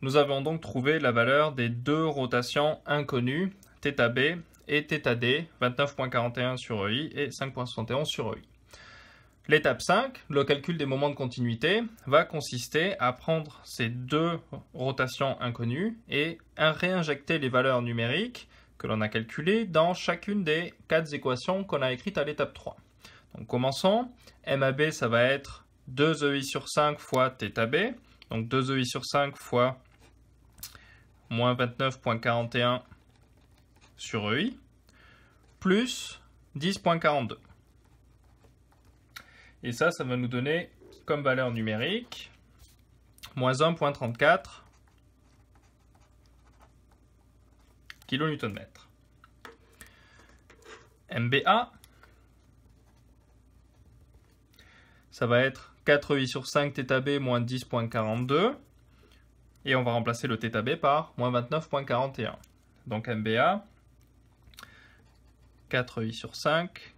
Nous avons donc trouvé la valeur des deux rotations inconnues, θB et θD, 29.41 sur EI et 5.71 sur EI. L'étape 5, le calcul des moments de continuité, va consister à prendre ces deux rotations inconnues et à réinjecter les valeurs numériques que l'on a calculées dans chacune des 4 équations qu'on a écrites à l'étape 3. Donc commençons. MAB, ça va être 2 EI sur 5 fois θB, donc 2 EI sur 5 fois moins 29.41 sur EI, plus 10.42. Et ça va nous donner comme valeur numérique moins 1.34 kN/m. MBA, ça va être 4 EI sur 5 θB moins 10.42. Et on va remplacer le θB par moins 29.41. Donc MBA, 4 EI sur 5,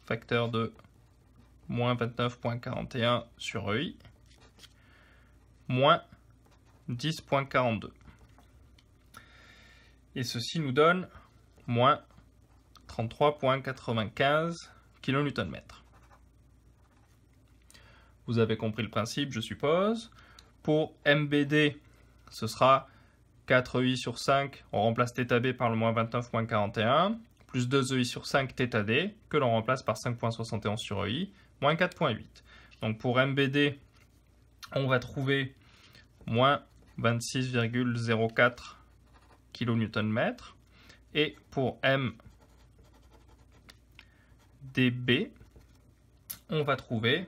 facteur de moins 29.41 sur EI, moins 10.42. Et ceci nous donne moins 33.95 kN/m. Vous avez compris le principe, je suppose. Pour MBD, ce sera 4 EI sur 5, on remplace θB par le moins 29.41, plus 2 EI sur 5 θD, que l'on remplace par 5.71 sur EI, moins 4.8. Donc pour MBD, on va trouver moins 26,04 kN/m. Et pour MDB, on va trouver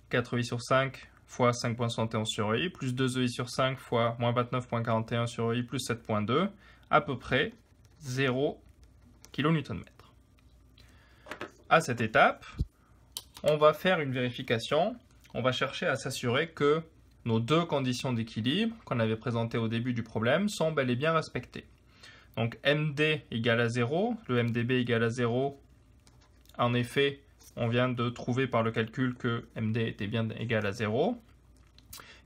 4 EI sur 5 fois 5.71 sur EI, plus 2 EI sur 5 fois moins 29.41 sur EI, plus 7.2, à peu près 0 kN/m. À cette étape, on va faire une vérification. On va chercher à s'assurer que nos deux conditions d'équilibre qu'on avait présentées au début du problème sont bel et bien respectées. Donc MD égale à 0, le MDB égale à 0. En effet, on vient de trouver par le calcul que MD était bien égal à 0.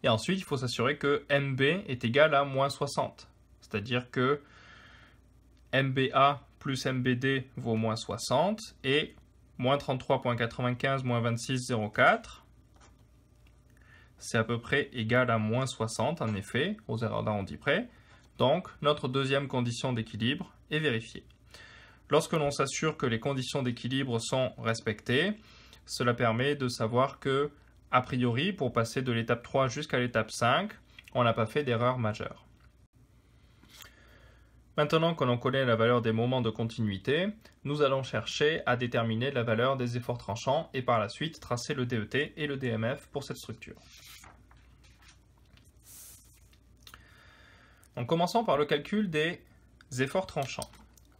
Et ensuite, il faut s'assurer que MB est égal à moins 60. C'est-à-dire que MBA plus MBD vaut moins 60 et moins 33.95 moins 26,04. C'est à peu près égal à moins 60, en effet, aux erreurs d'arrondi près. Donc, notre deuxième condition d'équilibre est vérifiée. Lorsque l'on s'assure que les conditions d'équilibre sont respectées, cela permet de savoir que, a priori, pour passer de l'étape 3 jusqu'à l'étape 5, on n'a pas fait d'erreur majeure. Maintenant que l'on connaît la valeur des moments de continuité, nous allons chercher à déterminer la valeur des efforts tranchants et par la suite tracer le DET et le DMF pour cette structure. Donc, commençons par le calcul des efforts tranchants.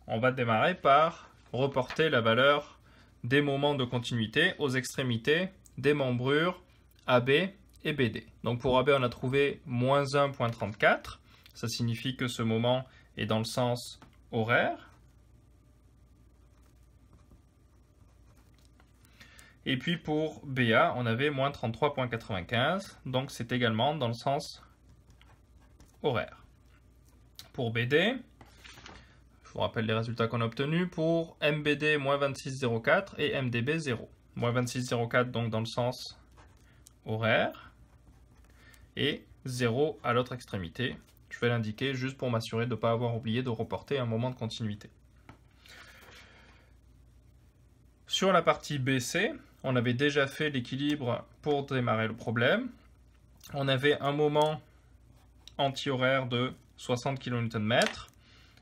On va démarrer par reporter la valeur des moments de continuité aux extrémités des membrures AB et BD. Donc pour AB, on a trouvé moins 1.34. Ça signifie que ce moment est dans le sens horaire. Et puis pour BA, on avait moins 33.95. Donc c'est également dans le sens horaire. Pour BD, je vous rappelle les résultats qu'on a obtenus. Pour MBD, moins 26,04 et MDB, 0. Moins 26,04 donc dans le sens horaire et 0 à l'autre extrémité. Je vais l'indiquer juste pour m'assurer de ne pas avoir oublié de reporter un moment de continuité. Sur la partie BC, on avait déjà fait l'équilibre pour démarrer le problème. On avait un moment anti-horaire de 60 kN/m.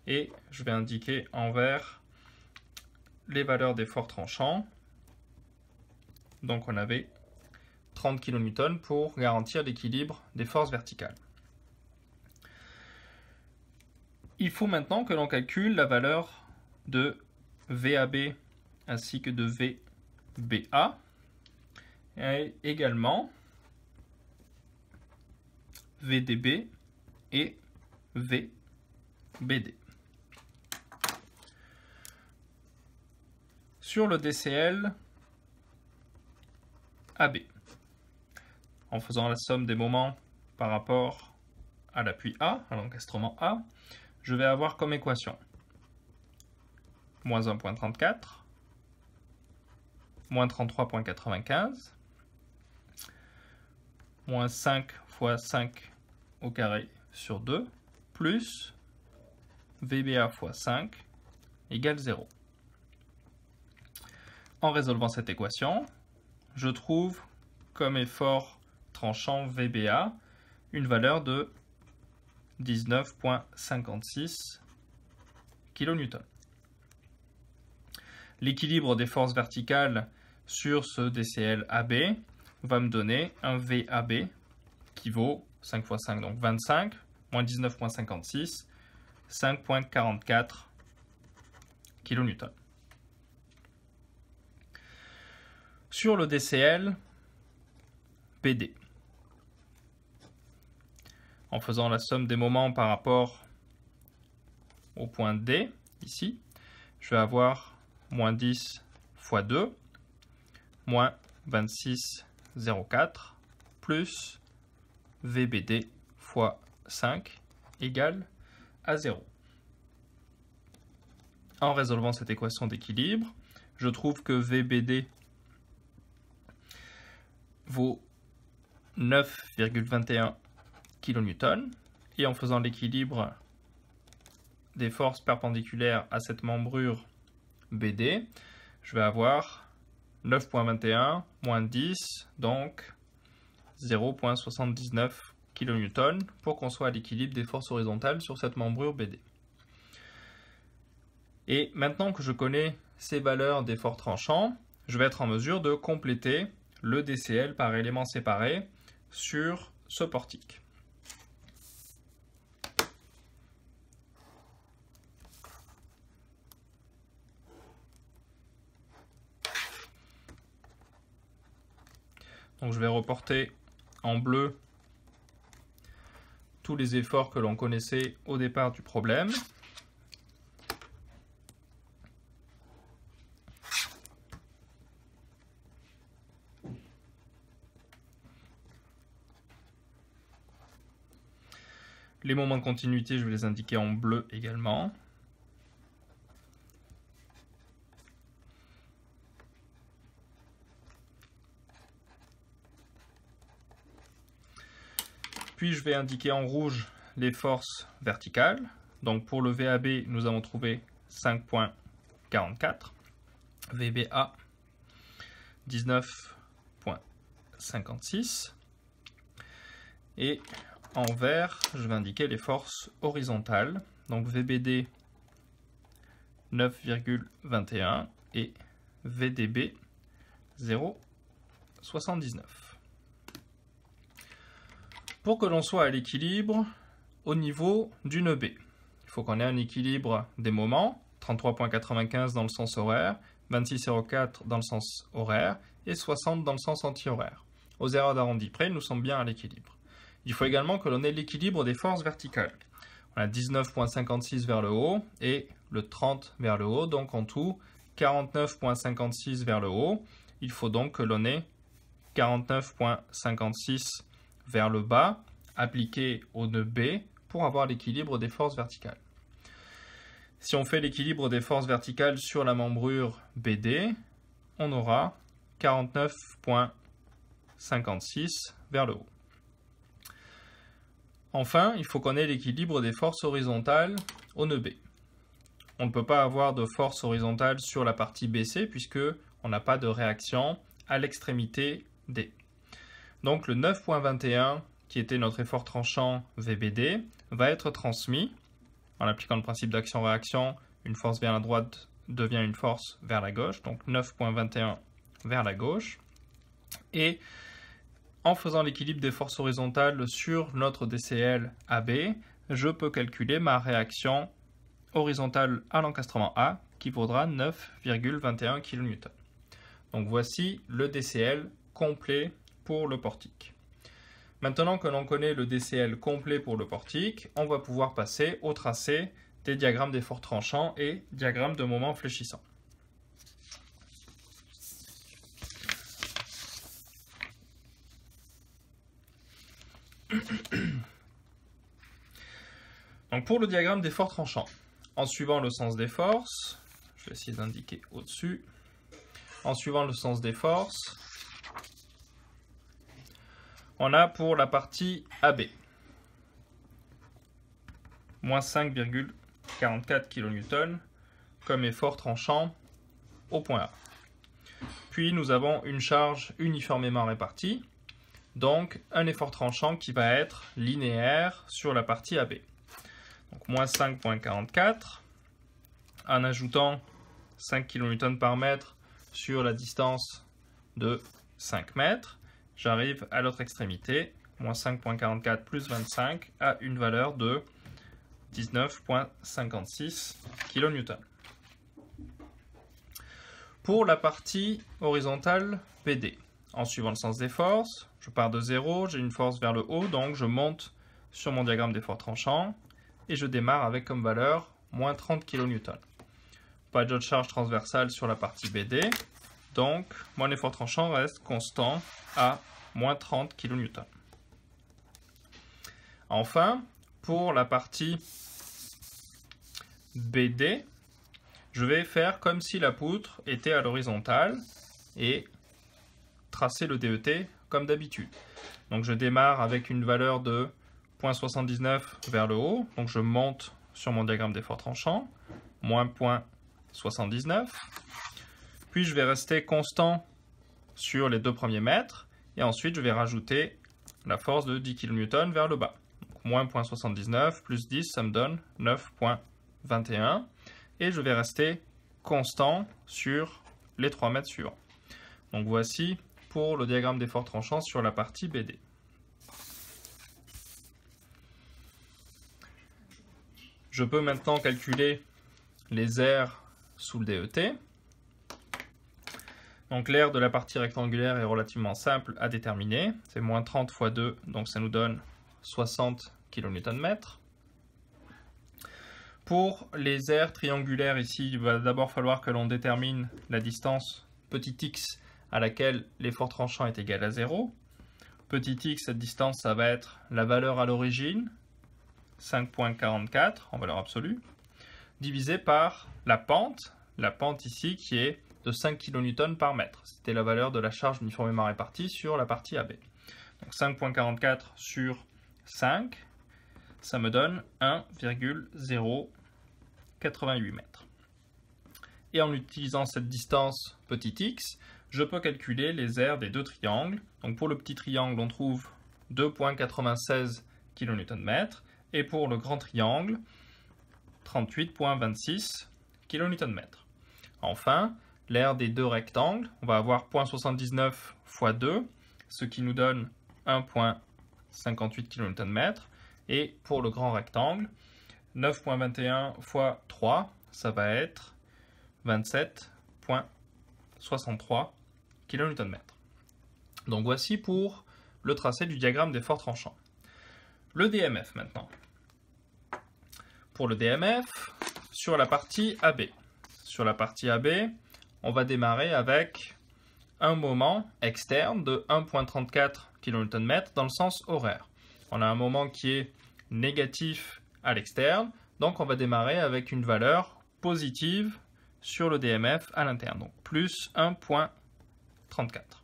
Et je vais indiquer en vert les valeurs d'efforts tranchants. Donc on avait 30 kN pour garantir l'équilibre des forces verticales. Il faut maintenant que l'on calcule la valeur de VAB ainsi que de VBA et également VDB et VBD. Sur le DCL AB, en faisant la somme des moments par rapport à l'appui A, à l'encastrement A, je vais avoir comme équation moins 1,34, moins 33,95, moins 5 fois 5 au carré sur 2, plus VBA fois 5 égale 0. En résolvant cette équation, je trouve comme effort tranchant VBA une valeur de 19,56 kN. L'équilibre des forces verticales sur ce DCL AB va me donner un VAB qui vaut 5 fois 5, donc 25, moins 19,56, 5,44 kN. Sur le DCL PD, en faisant la somme des moments par rapport au point D, ici, je vais avoir moins 10 fois 2, moins 26,04, plus VBD fois 5 égale à 0. En résolvant cette équation d'équilibre, je trouve que VBD vaut 9,21 kN, et en faisant l'équilibre des forces perpendiculaires à cette membrure BD, je vais avoir 9,21 moins 10, donc 0,79 kN pour qu'on soit à l'équilibre des forces horizontales sur cette membrure BD. Et maintenant que je connais ces valeurs d'efforts tranchants, je vais être en mesure de compléter le DCL par éléments séparés sur ce portique. Donc je vais reporter en bleu tous les efforts que l'on connaissait au départ du problème. Les moments de continuité, je vais les indiquer en bleu également. Puis je vais indiquer en rouge les forces verticales. Donc pour le VAB, nous avons trouvé 5,44. VBA, 19,56. Et en vert, je vais indiquer les forces horizontales. Donc VBD, 9,21 et VDB, 0,79. Pour que l'on soit à l'équilibre au niveau du nœud B, il faut qu'on ait un équilibre des moments, 33,95 dans le sens horaire, 26,04 dans le sens horaire et 60 dans le sens anti-horaire. Aux erreurs d'arrondi près, nous sommes bien à l'équilibre. Il faut également que l'on ait l'équilibre des forces verticales. On a 19,56 vers le haut et le 30 vers le haut, donc en tout 49,56 vers le haut. Il faut donc que l'on ait 49,56 vers le bas, appliqué au nœud B, pour avoir l'équilibre des forces verticales. Si on fait l'équilibre des forces verticales sur la membrure BD, on aura 49,56 vers le haut. Enfin, il faut qu'on ait l'équilibre des forces horizontales au nœud B. On ne peut pas avoir de force horizontale sur la partie BC puisque on n'a pas de réaction à l'extrémité D. Donc le 9,21 qui était notre effort tranchant VBD va être transmis en appliquant le principe d'action-réaction. Une force vers la droite devient une force vers la gauche, donc 9,21 vers la gauche. Et en faisant l'équilibre des forces horizontales sur notre DCL AB, je peux calculer ma réaction horizontale à l'encastrement A qui vaudra 9,21 kN. Donc voici le DCL complet pour le portique. Maintenant que l'on connaît le DCL complet pour le portique, on va pouvoir passer au tracé des diagrammes d'efforts tranchants et diagrammes de moments fléchissants. Donc pour le diagramme des forts tranchants, en suivant le sens des forces, je vais essayer d'indiquer au-dessus, en suivant le sens des forces, on a pour la partie AB, moins 5,44 kN comme effort tranchant au point A. Puis nous avons une charge uniformément répartie, donc un effort tranchant qui va être linéaire sur la partie AB. Donc moins 5,44 en ajoutant 5 kN par mètre sur la distance de 5 mètres, j'arrive à l'autre extrémité, moins 5,44 plus 25 à une valeur de 19,56 kN. Pour la partie horizontale BD, en suivant le sens des forces, je pars de 0, j'ai une force vers le haut, donc je monte sur mon diagramme d'effort tranchant et je démarre avec comme valeur moins 30 kN. Pas de charge transversale sur la partie BD, donc mon effort tranchant reste constant à moins 30 kN. Enfin, pour la partie BD, je vais faire comme si la poutre était à l'horizontale et tracer le DET comme d'habitude. Donc je démarre avec une valeur de 0,79 vers le haut, donc je monte sur mon diagramme d'effort tranchant, moins 0,79, puis je vais rester constant sur les 2 premiers mètres, et ensuite je vais rajouter la force de 10 kN vers le bas. Donc, moins 0,79 plus 10, ça me donne 9,21, et je vais rester constant sur les 3 mètres suivants. Donc voici pour le diagramme d'effort tranchant sur la partie BD. Je peux maintenant calculer les aires sous le DET. Donc l'aire de la partie rectangulaire est relativement simple à déterminer. C'est moins 30 fois 2, donc ça nous donne 60 kN/m. Pour les aires triangulaires ici, il va d'abord falloir que l'on détermine la distance petit x à laquelle l'effort tranchant est égal à 0. Petit x, cette distance, ça va être la valeur à l'origine, 5,44 en valeur absolue, divisé par la pente ici qui est de 5 kN par mètre. C'était la valeur de la charge uniformément répartie sur la partie AB. Donc 5,44 sur 5, ça me donne 1,088 mètres. Et en utilisant cette distance petit x, je peux calculer les aires des 2 triangles. Donc pour le petit triangle, on trouve 2,96 kN/m et pour le grand triangle, 38,26 kN/m. Enfin, l'aire des 2 rectangles, on va avoir 0,79 fois 2, ce qui nous donne 1,58 kN/m. Et pour le grand rectangle, 9,21 fois 3, ça va être 27,63 kN/m. Donc voici pour le tracé du diagramme des forts tranchants. Le DMF maintenant. Pour le DMF, sur la partie AB. Sur la partie AB, on va démarrer avec un moment externe de 1,34 kN/m dans le sens horaire. On a un moment qui est négatif à l'externe, donc on va démarrer avec une valeur positive sur le DMF à l'interne, donc plus 1,34.